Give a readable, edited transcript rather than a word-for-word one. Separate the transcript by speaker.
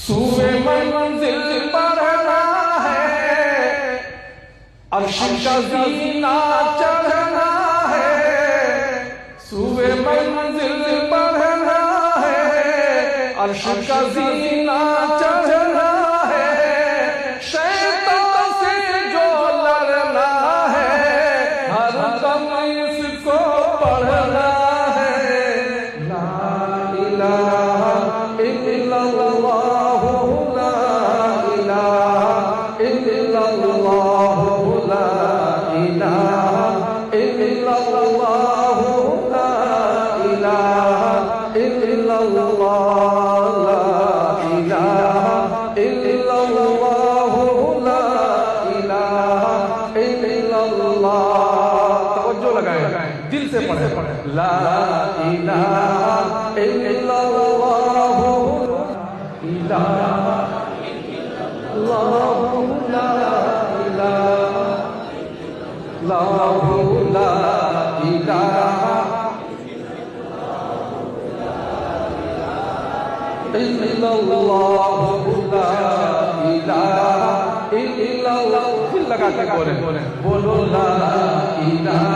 Speaker 1: सूए मंजिल बढ़ना है, अर्श का ज़ीना चढ़ना है। सूए मंजिल बढ़ना है, अर्श का ज़ीना चढ़ना है। शैतान से जो लड़ना है, हर दम इसको पढ़ना है। ला इलाहा इल्लल्लाह, ला इलाहा इल्लल्लाह, ला इलाहा इल्लल्लाह, ला इलाहा इल्लल्लाह, ला इलाहा इल्लल्लाह, ला इलाहा इल्लल्लाह। तवज्जो लगाएं, दिल से पढ़े। ला इलाहा इल्लल्लाह, इलाहा इल्लल्लाह, ला इलाहा इल्लल्लाह, ला इलाहा इल्लल्लाह, ला इलाहा इल्लल्लाह। दिल लगा के बोले, बोलो ला इलाहा